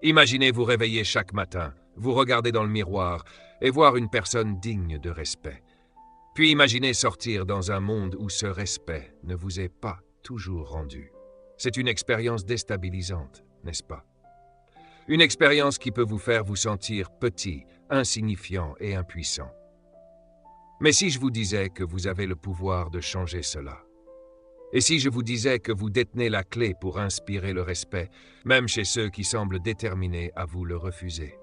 Imaginez vous réveiller chaque matin, vous regarder dans le miroir et voir une personne digne de respect. Puis imaginez sortir dans un monde où ce respect ne vous est pas toujours rendu. C'est une expérience déstabilisante, n'est-ce pas? Une expérience qui peut vous faire vous sentir petit, insignifiant et impuissant. Mais si je vous disais que vous avez le pouvoir de changer cela? Et si je vous disais que vous détenez la clé pour inspirer le respect, même chez ceux qui semblent déterminés à vous le refuser?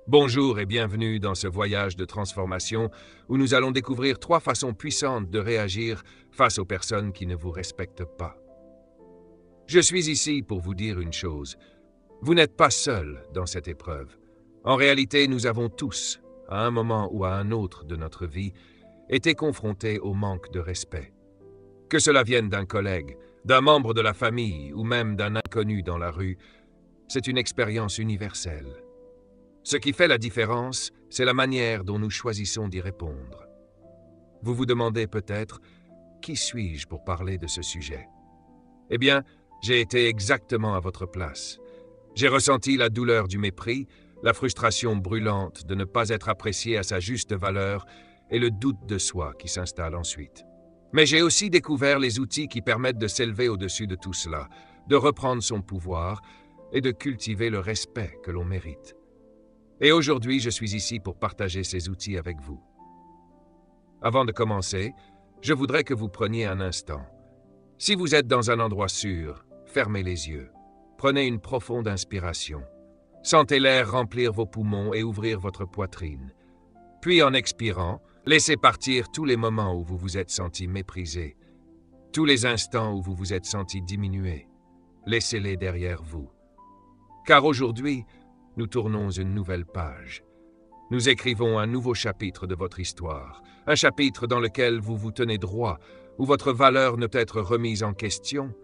Bonjour et bienvenue dans ce voyage de transformation où nous allons découvrir 3 façons puissantes de réagir face aux personnes qui ne vous respectent pas. Je suis ici pour vous dire une chose. Vous n'êtes pas seul dans cette épreuve. En réalité, nous avons tous, à un moment ou à un autre de notre vie, été confrontés au manque de respect. Que cela vienne d'un collègue, d'un membre de la famille ou même d'un inconnu dans la rue, c'est une expérience universelle. Ce qui fait la différence, c'est la manière dont nous choisissons d'y répondre. Vous vous demandez peut-être, qui suis-je pour parler de ce sujet? Eh bien, j'ai été exactement à votre place. J'ai ressenti la douleur du mépris, la frustration brûlante de ne pas être apprécié à sa juste valeur et le doute de soi qui s'installe ensuite. Mais j'ai aussi découvert les outils qui permettent de s'élever au-dessus de tout cela, de reprendre son pouvoir et de cultiver le respect que l'on mérite. Et aujourd'hui, je suis ici pour partager ces outils avec vous. Avant de commencer, je voudrais que vous preniez un instant. Si vous êtes dans un endroit sûr, fermez les yeux. Prenez une profonde inspiration. Sentez l'air remplir vos poumons et ouvrir votre poitrine. Puis en expirant, laissez partir tous les moments où vous vous êtes senti méprisé, tous les instants où vous vous êtes senti diminué. Laissez-les derrière vous. Car aujourd'hui, nous tournons une nouvelle page. Nous écrivons un nouveau chapitre de votre histoire, un chapitre dans lequel vous vous tenez droit, où votre valeur ne peut être remise en question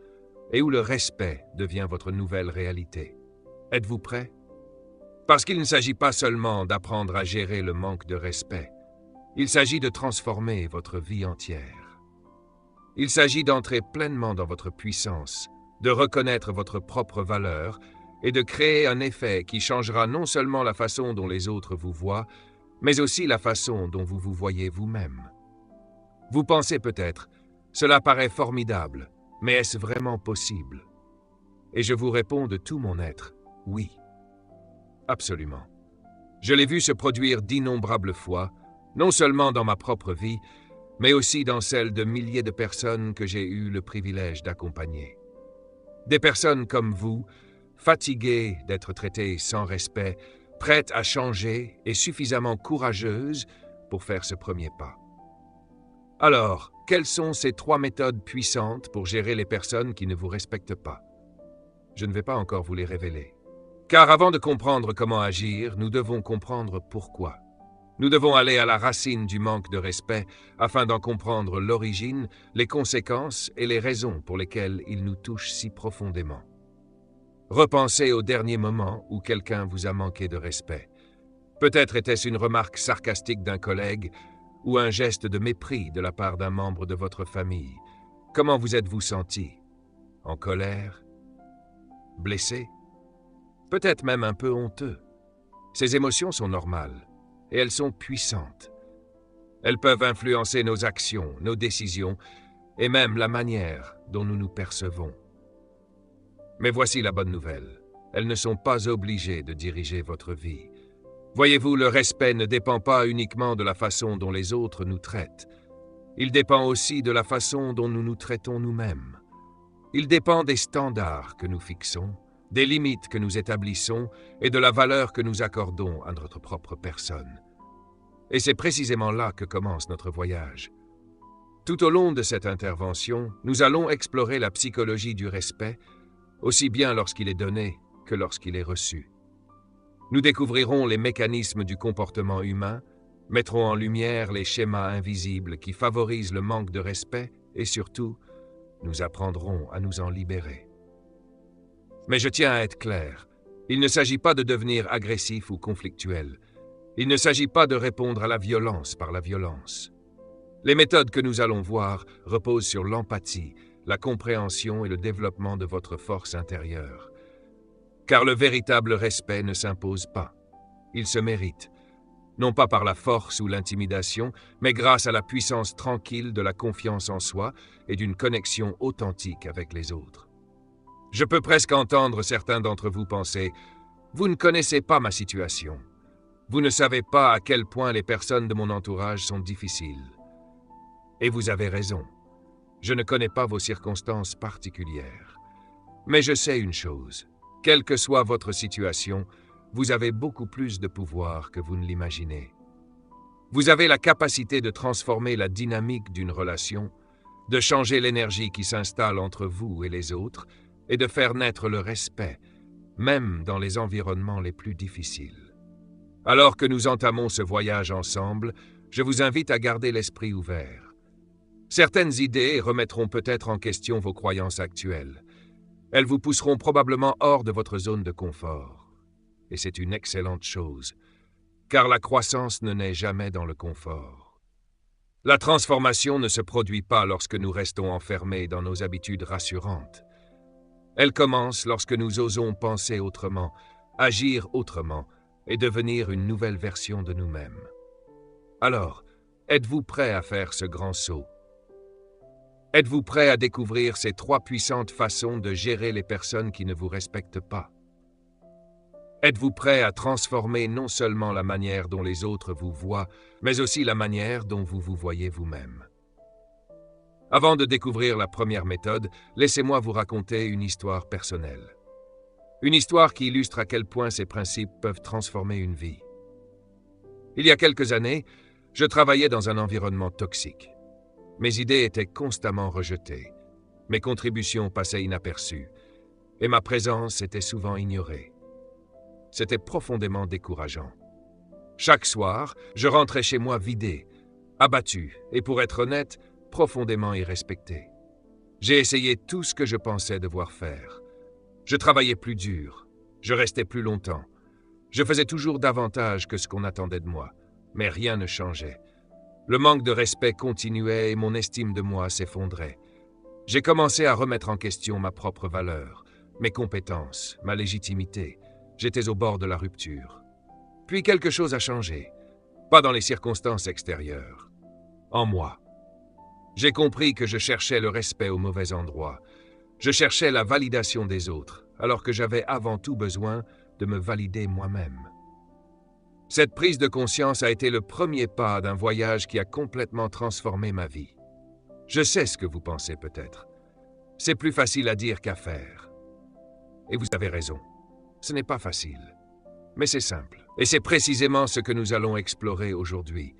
et où le respect devient votre nouvelle réalité. Êtes-vous prêts? Parce qu'il ne s'agit pas seulement d'apprendre à gérer le manque de respect. Il s'agit de transformer votre vie entière. Il s'agit d'entrer pleinement dans votre puissance, de reconnaître votre propre valeur et de créer un effet qui changera non seulement la façon dont les autres vous voient, mais aussi la façon dont vous vous voyez vous-même. Vous pensez peut-être, cela paraît formidable, mais est-ce vraiment possible? Et je vous réponds de tout mon être, oui. Absolument. Je l'ai vu se produire d'innombrables fois, non seulement dans ma propre vie, mais aussi dans celle de milliers de personnes que j'ai eu le privilège d'accompagner. Des personnes comme vous, fatiguées d'être traitées sans respect, prêtes à changer et suffisamment courageuses pour faire ce premier pas. Alors, quelles sont ces 3 méthodes puissantes pour gérer les personnes qui ne vous respectent pas? Je ne vais pas encore vous les révéler. Car avant de comprendre comment agir, nous devons comprendre pourquoi. Nous devons aller à la racine du manque de respect afin d'en comprendre l'origine, les conséquences et les raisons pour lesquelles il nous touche si profondément. Repensez au dernier moment où quelqu'un vous a manqué de respect. Peut-être était-ce une remarque sarcastique d'un collègue ou un geste de mépris de la part d'un membre de votre famille. Comment vous êtes-vous senti? En colère? Blessé? Peut-être même un peu honteux. Ces émotions sont normales. Et elles sont puissantes. Elles peuvent influencer nos actions, nos décisions, et même la manière dont nous nous percevons. Mais voici la bonne nouvelle. Elles ne sont pas obligées de diriger votre vie. Voyez-vous, le respect ne dépend pas uniquement de la façon dont les autres nous traitent. Il dépend aussi de la façon dont nous nous traitons nous-mêmes. Il dépend des standards que nous fixons, des limites que nous établissons et de la valeur que nous accordons à notre propre personne. Et c'est précisément là que commence notre voyage. Tout au long de cette intervention, nous allons explorer la psychologie du respect, aussi bien lorsqu'il est donné que lorsqu'il est reçu. Nous découvrirons les mécanismes du comportement humain, mettrons en lumière les schémas invisibles qui favorisent le manque de respect et surtout, nous apprendrons à nous en libérer. Mais je tiens à être clair, il ne s'agit pas de devenir agressif ou conflictuel. Il ne s'agit pas de répondre à la violence par la violence. Les méthodes que nous allons voir reposent sur l'empathie, la compréhension et le développement de votre force intérieure. Car le véritable respect ne s'impose pas. Il se mérite, non pas par la force ou l'intimidation, mais grâce à la puissance tranquille de la confiance en soi et d'une connexion authentique avec les autres. Je peux presque entendre certains d'entre vous penser « Vous ne connaissez pas ma situation. Vous ne savez pas à quel point les personnes de mon entourage sont difficiles. » Et vous avez raison. Je ne connais pas vos circonstances particulières. Mais je sais une chose. Quelle que soit votre situation, vous avez beaucoup plus de pouvoir que vous ne l'imaginez. Vous avez la capacité de transformer la dynamique d'une relation, de changer l'énergie qui s'installe entre vous et les autres, et de faire naître le respect, même dans les environnements les plus difficiles. Alors que nous entamons ce voyage ensemble, je vous invite à garder l'esprit ouvert. Certaines idées remettront peut-être en question vos croyances actuelles. Elles vous pousseront probablement hors de votre zone de confort. Et c'est une excellente chose, car la croissance ne naît jamais dans le confort. La transformation ne se produit pas lorsque nous restons enfermés dans nos habitudes rassurantes. Elle commence lorsque nous osons penser autrement, agir autrement et devenir une nouvelle version de nous-mêmes. Alors, êtes-vous prêt à faire ce grand saut? Êtes-vous prêt à découvrir ces 3 puissantes façons de gérer les personnes qui ne vous respectent pas? Êtes-vous prêt à transformer non seulement la manière dont les autres vous voient, mais aussi la manière dont vous vous voyez vous-même? Avant de découvrir la première méthode, laissez-moi vous raconter une histoire personnelle. Une histoire qui illustre à quel point ces principes peuvent transformer une vie. Il y a quelques années, je travaillais dans un environnement toxique. Mes idées étaient constamment rejetées, mes contributions passaient inaperçues, et ma présence était souvent ignorée. C'était profondément décourageant. Chaque soir, je rentrais chez moi vidé, abattu, et pour être honnête, profondément irrespecté. J'ai essayé tout ce que je pensais devoir faire. Je travaillais plus dur, je restais plus longtemps. Je faisais toujours davantage que ce qu'on attendait de moi, mais rien ne changeait. Le manque de respect continuait et mon estime de moi s'effondrait. J'ai commencé à remettre en question ma propre valeur, mes compétences, ma légitimité. J'étais au bord de la rupture. Puis quelque chose a changé, pas dans les circonstances extérieures, en moi. J'ai compris que je cherchais le respect au mauvais endroit. Je cherchais la validation des autres, alors que j'avais avant tout besoin de me valider moi-même. Cette prise de conscience a été le premier pas d'un voyage qui a complètement transformé ma vie. Je sais ce que vous pensez peut-être. C'est plus facile à dire qu'à faire. Et vous avez raison. Ce n'est pas facile. Mais c'est simple. Et c'est précisément ce que nous allons explorer aujourd'hui.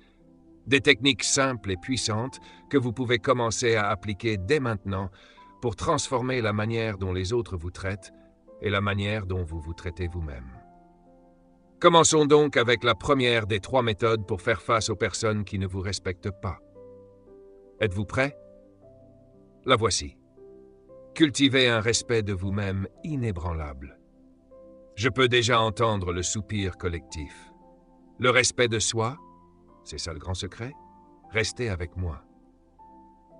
Des techniques simples et puissantes que vous pouvez commencer à appliquer dès maintenant pour transformer la manière dont les autres vous traitent et la manière dont vous vous traitez vous-même. Commençons donc avec la première des 3 méthodes pour faire face aux personnes qui ne vous respectent pas. Êtes-vous prêts? La voici. Cultivez un respect de vous-même inébranlable. Je peux déjà entendre le soupir collectif. Le respect de soi, c'est ça le grand secret? Restez avec moi.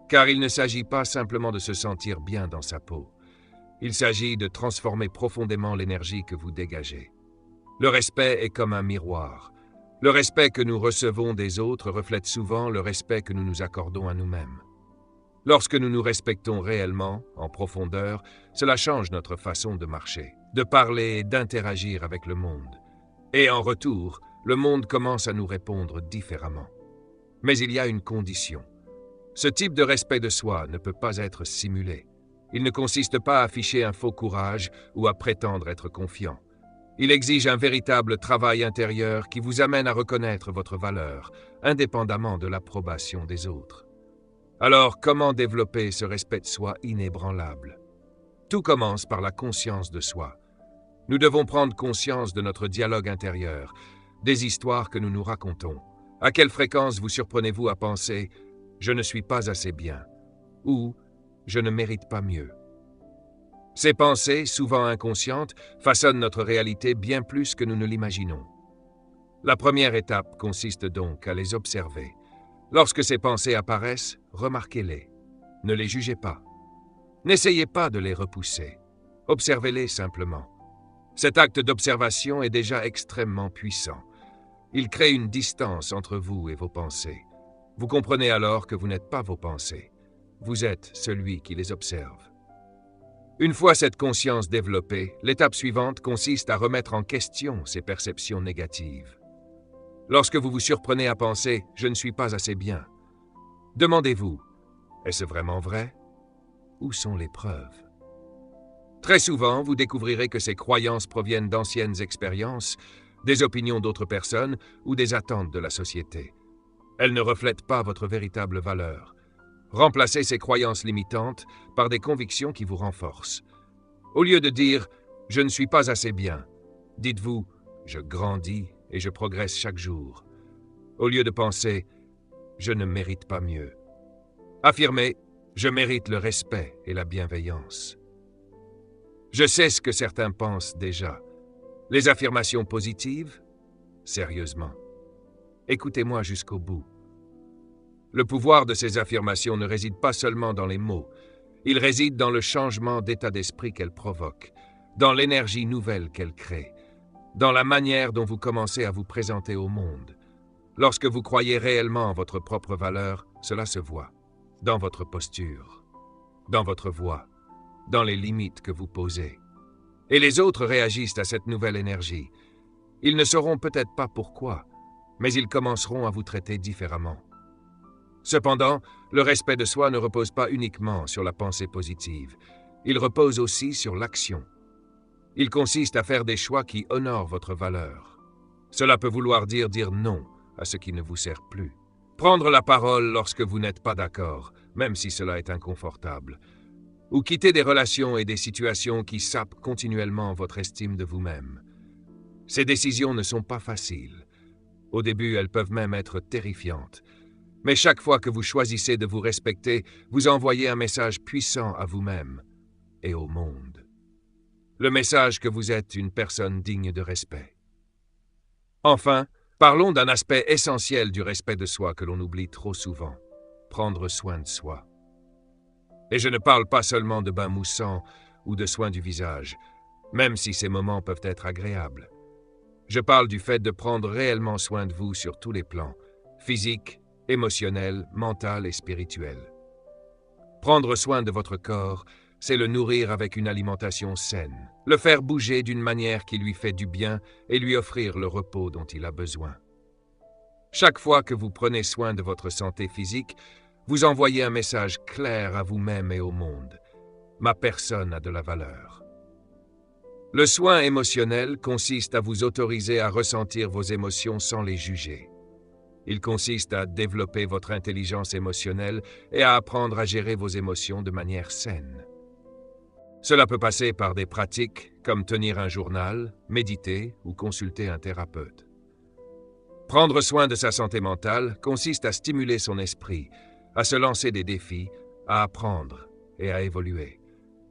Car il ne s'agit pas simplement de se sentir bien dans sa peau. Il s'agit de transformer profondément l'énergie que vous dégagez. Le respect est comme un miroir. Le respect que nous recevons des autres reflète souvent le respect que nous nous accordons à nous-mêmes. Lorsque nous nous respectons réellement, en profondeur, cela change notre façon de marcher, de parler et d'interagir avec le monde. Et en retour, le monde commence à nous répondre différemment. Mais il y a une condition. Ce type de respect de soi ne peut pas être simulé. Il ne consiste pas à afficher un faux courage ou à prétendre être confiant. Il exige un véritable travail intérieur qui vous amène à reconnaître votre valeur, indépendamment de l'approbation des autres. Alors, comment développer ce respect de soi inébranlable? Tout commence par la conscience de soi. Nous devons prendre conscience de notre dialogue intérieur, des histoires que nous nous racontons. À quelle fréquence vous surprenez-vous à penser « je ne suis pas assez bien » ou « je ne mérite pas mieux ». Ces pensées, souvent inconscientes, façonnent notre réalité bien plus que nous ne l'imaginons. La première étape consiste donc à les observer. Lorsque ces pensées apparaissent, remarquez-les. Ne les jugez pas. N'essayez pas de les repousser. Observez-les simplement. Cet acte d'observation est déjà extrêmement puissant. Il crée une distance entre vous et vos pensées. Vous comprenez alors que vous n'êtes pas vos pensées. Vous êtes celui qui les observe. Une fois cette conscience développée, l'étape suivante consiste à remettre en question ces perceptions négatives. Lorsque vous vous surprenez à penser « je ne suis pas assez bien », demandez-vous « est-ce vraiment vrai ? Où sont les preuves ?» Très souvent, vous découvrirez que ces croyances proviennent d'anciennes expériences, des opinions d'autres personnes ou des attentes de la société. Elles ne reflètent pas votre véritable valeur. Remplacez ces croyances limitantes par des convictions qui vous renforcent. Au lieu de dire « je ne suis pas assez bien », dites-vous « je grandis et je progresse chaque jour ». Au lieu de penser « je ne mérite pas mieux », affirmez « je mérite le respect et la bienveillance ». Je sais ce que certains pensent déjà. Les affirmations positives? Sérieusement. Écoutez-moi jusqu'au bout. Le pouvoir de ces affirmations ne réside pas seulement dans les mots. Il réside dans le changement d'état d'esprit qu'elles provoquent, dans l'énergie nouvelle qu'elles créent, dans la manière dont vous commencez à vous présenter au monde. Lorsque vous croyez réellement en votre propre valeur, cela se voit, dans votre posture, dans votre voix, dans les limites que vous posez. Et les autres réagissent à cette nouvelle énergie. Ils ne sauront peut-être pas pourquoi, mais ils commenceront à vous traiter différemment. Cependant, le respect de soi ne repose pas uniquement sur la pensée positive. Il repose aussi sur l'action. Il consiste à faire des choix qui honorent votre valeur. Cela peut vouloir dire non à ce qui ne vous sert plus. Prendre la parole lorsque vous n'êtes pas d'accord, même si cela est inconfortable. Ou quitter des relations et des situations qui sapent continuellement votre estime de vous-même. Ces décisions ne sont pas faciles. Au début, elles peuvent même être terrifiantes. Mais chaque fois que vous choisissez de vous respecter, vous envoyez un message puissant à vous-même et au monde. Le message que vous êtes une personne digne de respect. Enfin, parlons d'un aspect essentiel du respect de soi que l'on oublie trop souvent. Prendre soin de soi. Et je ne parle pas seulement de bains moussants ou de soins du visage, même si ces moments peuvent être agréables. Je parle du fait de prendre réellement soin de vous sur tous les plans, physique, émotionnel, mental et spirituel. Prendre soin de votre corps, c'est le nourrir avec une alimentation saine, le faire bouger d'une manière qui lui fait du bien et lui offrir le repos dont il a besoin. Chaque fois que vous prenez soin de votre santé physique, vous envoyez un message clair à vous-même et au monde. Ma personne a de la valeur. Le soin émotionnel consiste à vous autoriser à ressentir vos émotions sans les juger. Il consiste à développer votre intelligence émotionnelle et à apprendre à gérer vos émotions de manière saine. Cela peut passer par des pratiques comme tenir un journal, méditer ou consulter un thérapeute. Prendre soin de sa santé mentale consiste à stimuler son esprit, à se lancer des défis, à apprendre et à évoluer.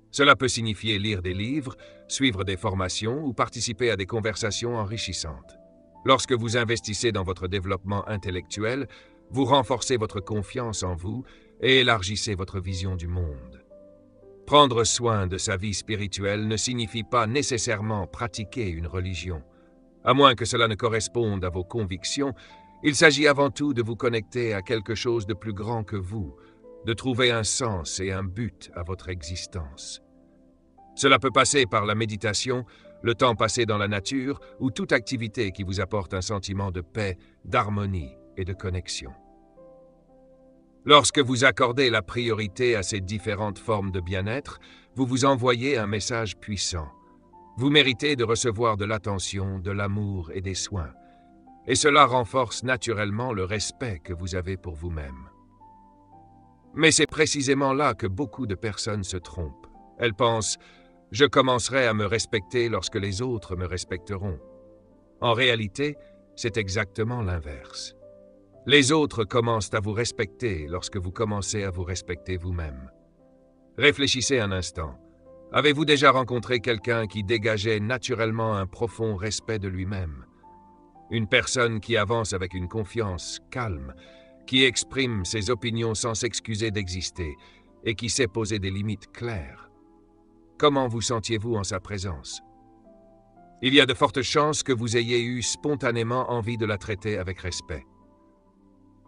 Cela peut signifier lire des livres, suivre des formations ou participer à des conversations enrichissantes. Lorsque vous investissez dans votre développement intellectuel, vous renforcez votre confiance en vous et élargissez votre vision du monde. Prendre soin de sa vie spirituelle ne signifie pas nécessairement pratiquer une religion. À moins que cela ne corresponde à vos convictions, il s'agit avant tout de vous connecter à quelque chose de plus grand que vous, de trouver un sens et un but à votre existence. Cela peut passer par la méditation, le temps passé dans la nature ou toute activité qui vous apporte un sentiment de paix, d'harmonie et de connexion. Lorsque vous accordez la priorité à ces différentes formes de bien-être, vous vous envoyez un message puissant. Vous méritez de recevoir de l'attention, de l'amour et des soins. Et cela renforce naturellement le respect que vous avez pour vous-même. Mais c'est précisément là que beaucoup de personnes se trompent. Elles pensent « je commencerai à me respecter lorsque les autres me respecteront ». En réalité, c'est exactement l'inverse. Les autres commencent à vous respecter lorsque vous commencez à vous respecter vous-même. Réfléchissez un instant. Avez-vous déjà rencontré quelqu'un qui dégageait naturellement un profond respect de lui-même ? Une personne qui avance avec une confiance calme, qui exprime ses opinions sans s'excuser d'exister et qui sait poser des limites claires. Comment vous sentiez-vous en sa présence ? Il y a de fortes chances que vous ayez eu spontanément envie de la traiter avec respect.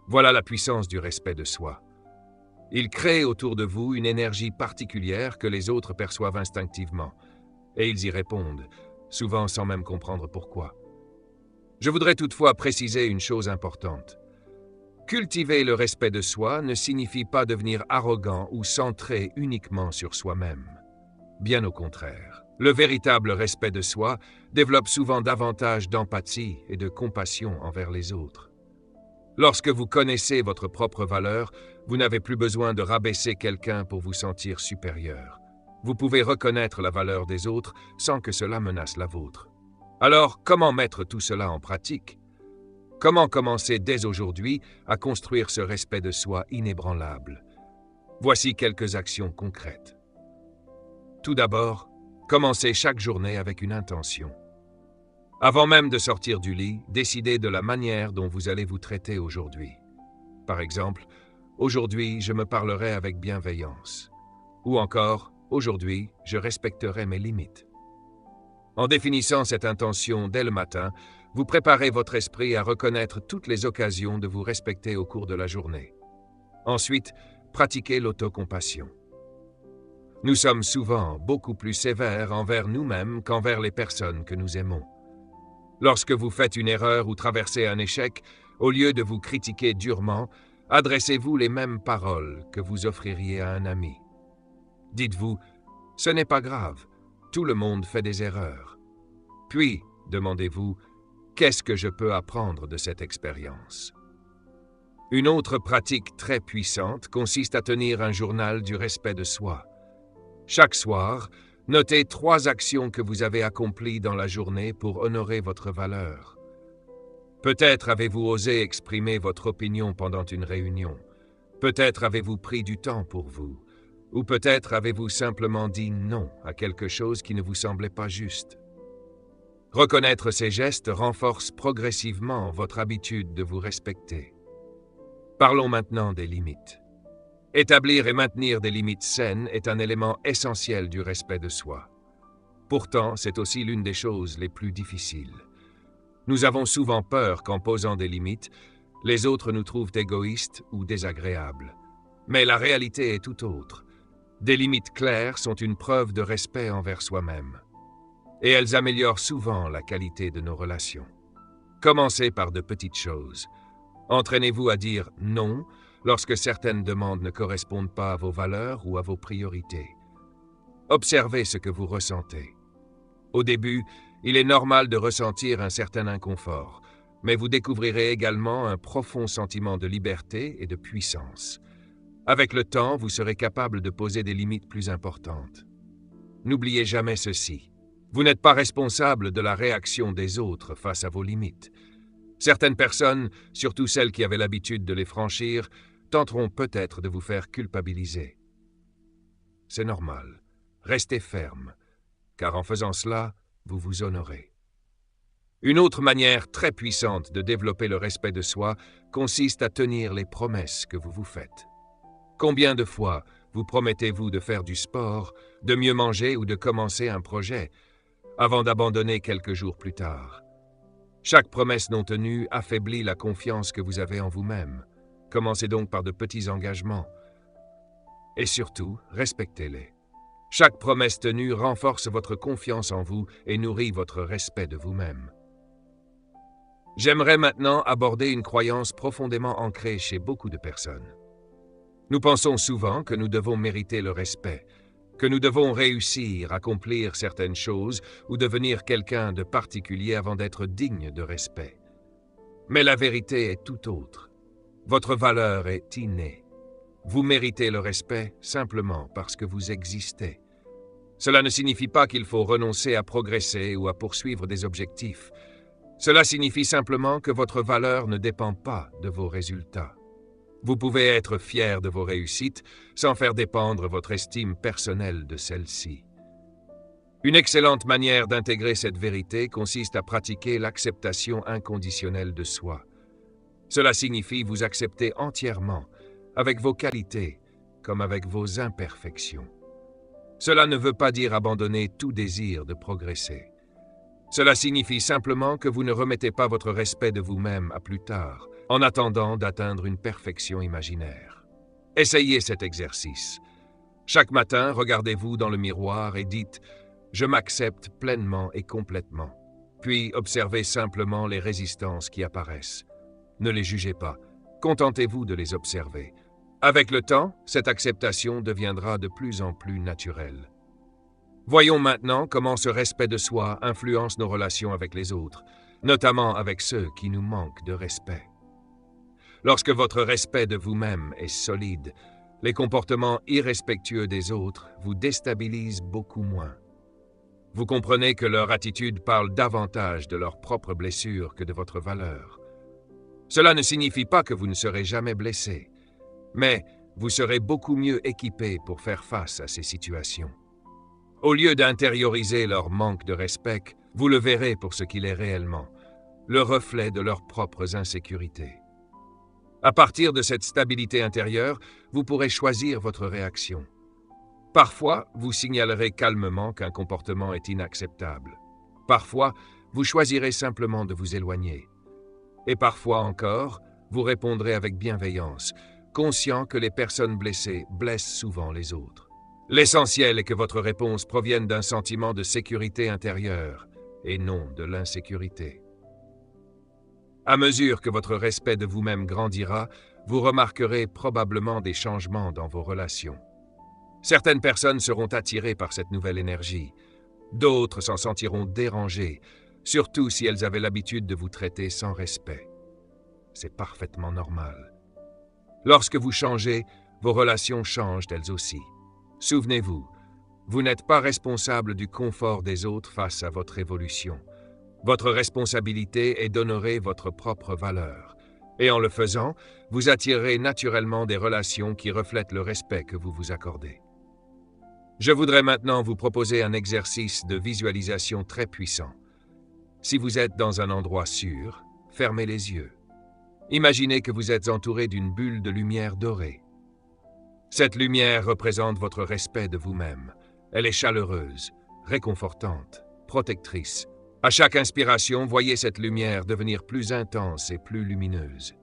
Voilà la puissance du respect de soi. Il crée autour de vous une énergie particulière que les autres perçoivent instinctivement, et ils y répondent, souvent sans même comprendre pourquoi. Je voudrais toutefois préciser une chose importante. Cultiver le respect de soi ne signifie pas devenir arrogant ou centré uniquement sur soi-même. Bien au contraire. Le véritable respect de soi développe souvent davantage d'empathie et de compassion envers les autres. Lorsque vous connaissez votre propre valeur, vous n'avez plus besoin de rabaisser quelqu'un pour vous sentir supérieur. Vous pouvez reconnaître la valeur des autres sans que cela menace la vôtre. Alors, comment mettre tout cela en pratique? Comment commencer dès aujourd'hui à construire ce respect de soi inébranlable? Voici quelques actions concrètes. Tout d'abord, commencez chaque journée avec une intention. Avant même de sortir du lit, décidez de la manière dont vous allez vous traiter aujourd'hui. Par exemple, aujourd'hui, je me parlerai avec bienveillance. Ou encore, aujourd'hui, je respecterai mes limites. En définissant cette intention dès le matin, vous préparez votre esprit à reconnaître toutes les occasions de vous respecter au cours de la journée. Ensuite, pratiquez l'autocompassion. Nous sommes souvent beaucoup plus sévères envers nous-mêmes qu'envers les personnes que nous aimons. Lorsque vous faites une erreur ou traversez un échec, au lieu de vous critiquer durement, adressez-vous les mêmes paroles que vous offririez à un ami. Dites-vous, « Ce n'est pas grave, tout le monde fait des erreurs. » Puis, demandez-vous, « Qu'est-ce que je peux apprendre de cette expérience ?» Une autre pratique très puissante consiste à tenir un journal du respect de soi. Chaque soir, notez 3 actions que vous avez accomplies dans la journée pour honorer votre valeur. Peut-être avez-vous osé exprimer votre opinion pendant une réunion. Peut-être avez-vous pris du temps pour vous. Ou peut-être avez-vous simplement dit non à quelque chose qui ne vous semblait pas juste. Reconnaître ces gestes renforce progressivement votre habitude de vous respecter. Parlons maintenant des limites. Établir et maintenir des limites saines est un élément essentiel du respect de soi. Pourtant, c'est aussi l'une des choses les plus difficiles. Nous avons souvent peur qu'en posant des limites, les autres nous trouvent égoïstes ou désagréables. Mais la réalité est tout autre. Des limites claires sont une preuve de respect envers soi-même. Et elles améliorent souvent la qualité de nos relations. Commencez par de petites choses. Entraînez-vous à dire « non » lorsque certaines demandes ne correspondent pas à vos valeurs ou à vos priorités. Observez ce que vous ressentez. Au début, il est normal de ressentir un certain inconfort, mais vous découvrirez également un profond sentiment de liberté et de puissance. Avec le temps, vous serez capable de poser des limites plus importantes. N'oubliez jamais ceci. Vous n'êtes pas responsable de la réaction des autres face à vos limites. Certaines personnes, surtout celles qui avaient l'habitude de les franchir, tenteront peut-être de vous faire culpabiliser. C'est normal. Restez ferme, car en faisant cela, vous vous honorez. Une autre manière très puissante de développer le respect de soi consiste à tenir les promesses que vous vous faites. Combien de fois vous promettez-vous de faire du sport, de mieux manger ou de commencer un projet, avant d'abandonner quelques jours plus tard? Chaque promesse non tenue affaiblit la confiance que vous avez en vous-même. Commencez donc par de petits engagements. Et surtout, respectez-les. Chaque promesse tenue renforce votre confiance en vous et nourrit votre respect de vous-même. J'aimerais maintenant aborder une croyance profondément ancrée chez beaucoup de personnes. Nous pensons souvent que nous devons mériter le respect, que nous devons réussir, accomplir certaines choses ou devenir quelqu'un de particulier avant d'être digne de respect. Mais la vérité est tout autre. Votre valeur est innée. Vous méritez le respect simplement parce que vous existez. Cela ne signifie pas qu'il faut renoncer à progresser ou à poursuivre des objectifs. Cela signifie simplement que votre valeur ne dépend pas de vos résultats. Vous pouvez être fier de vos réussites sans faire dépendre votre estime personnelle de celle-ci. Une excellente manière d'intégrer cette vérité consiste à pratiquer l'acceptation inconditionnelle de soi. Cela signifie vous accepter entièrement, avec vos qualités comme avec vos imperfections. Cela ne veut pas dire abandonner tout désir de progresser. Cela signifie simplement que vous ne remettez pas votre respect de vous-même à plus tard, en attendant d'atteindre une perfection imaginaire. Essayez cet exercice. Chaque matin, regardez-vous dans le miroir et dites « Je m'accepte pleinement et complètement ». Puis observez simplement les résistances qui apparaissent. Ne les jugez pas, contentez-vous de les observer. Avec le temps, cette acceptation deviendra de plus en plus naturelle. Voyons maintenant comment ce respect de soi influence nos relations avec les autres, notamment avec ceux qui nous manquent de respect. Lorsque votre respect de vous-même est solide, les comportements irrespectueux des autres vous déstabilisent beaucoup moins. Vous comprenez que leur attitude parle davantage de leurs propres blessures que de votre valeur. Cela ne signifie pas que vous ne serez jamais blessé, mais vous serez beaucoup mieux équipé pour faire face à ces situations. Au lieu d'intérioriser leur manque de respect, vous le verrez pour ce qu'il est réellement, le reflet de leurs propres insécurités. À partir de cette stabilité intérieure, vous pourrez choisir votre réaction. Parfois, vous signalerez calmement qu'un comportement est inacceptable. Parfois, vous choisirez simplement de vous éloigner. Et parfois encore, vous répondrez avec bienveillance, conscient que les personnes blessées blessent souvent les autres. L'essentiel est que votre réponse provienne d'un sentiment de sécurité intérieure et non de l'insécurité. À mesure que votre respect de vous-même grandira, vous remarquerez probablement des changements dans vos relations. Certaines personnes seront attirées par cette nouvelle énergie. D'autres s'en sentiront dérangées, surtout si elles avaient l'habitude de vous traiter sans respect. C'est parfaitement normal. Lorsque vous changez, vos relations changent elles aussi. Souvenez-vous, vous n'êtes pas responsable du confort des autres face à votre évolution. Votre responsabilité est d'honorer votre propre valeur. Et en le faisant, vous attirerez naturellement des relations qui reflètent le respect que vous vous accordez. Je voudrais maintenant vous proposer un exercice de visualisation très puissant. Si vous êtes dans un endroit sûr, fermez les yeux. Imaginez que vous êtes entouré d'une bulle de lumière dorée. Cette lumière représente votre respect de vous-même. Elle est chaleureuse, réconfortante, protectrice. À chaque inspiration, voyez cette lumière devenir plus intense et plus lumineuse.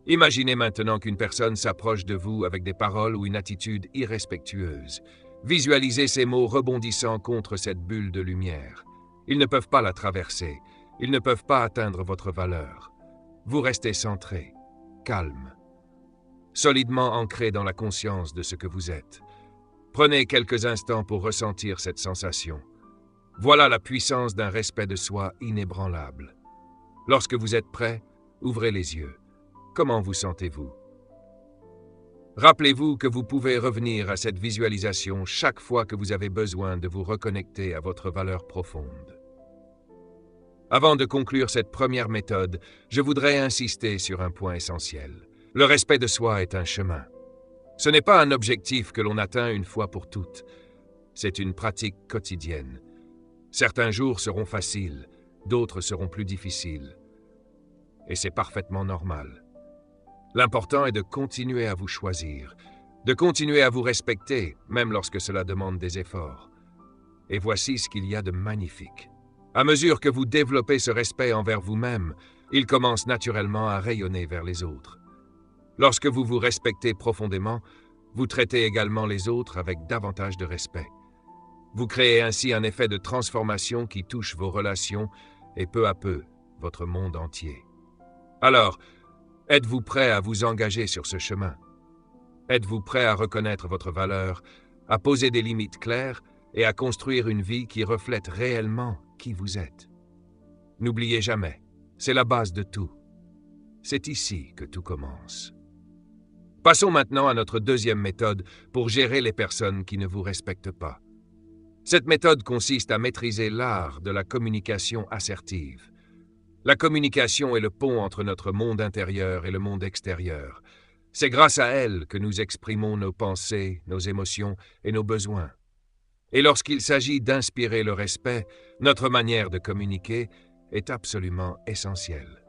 Imaginez maintenant qu'une personne s'approche de vous avec des paroles ou une attitude irrespectueuse. Visualisez ces mots rebondissant contre cette bulle de lumière. Ils ne peuvent pas la traverser. Ils ne peuvent pas atteindre votre valeur. Vous restez centré, calme, solidement ancré dans la conscience de ce que vous êtes. Prenez quelques instants pour ressentir cette sensation. Voilà la puissance d'un respect de soi inébranlable. Lorsque vous êtes prêt, ouvrez les yeux. Comment vous sentez-vous? Rappelez-vous que vous pouvez revenir à cette visualisation chaque fois que vous avez besoin de vous reconnecter à votre valeur profonde. Avant de conclure cette première méthode, je voudrais insister sur un point essentiel. Le respect de soi est un chemin. Ce n'est pas un objectif que l'on atteint une fois pour toutes. C'est une pratique quotidienne. Certains jours seront faciles, d'autres seront plus difficiles. Et c'est parfaitement normal. L'important est de continuer à vous choisir, de continuer à vous respecter, même lorsque cela demande des efforts. Et voici ce qu'il y a de magnifique. À mesure que vous développez ce respect envers vous-même, il commence naturellement à rayonner vers les autres. Lorsque vous vous respectez profondément, vous traitez également les autres avec davantage de respect. Vous créez ainsi un effet de transformation qui touche vos relations et peu à peu, votre monde entier. Alors, êtes-vous prêt à vous engager sur ce chemin? Êtes-vous prêt à reconnaître votre valeur, à poser des limites claires et à construire une vie qui reflète réellement qui vous êtes? N'oubliez jamais, c'est la base de tout. C'est ici que tout commence. Passons maintenant à notre deuxième méthode pour gérer les personnes qui ne vous respectent pas. Cette méthode consiste à maîtriser l'art de la communication assertive. La communication est le pont entre notre monde intérieur et le monde extérieur. C'est grâce à elle que nous exprimons nos pensées, nos émotions et nos besoins. Et lorsqu'il s'agit d'inspirer le respect, notre manière de communiquer est absolument essentielle.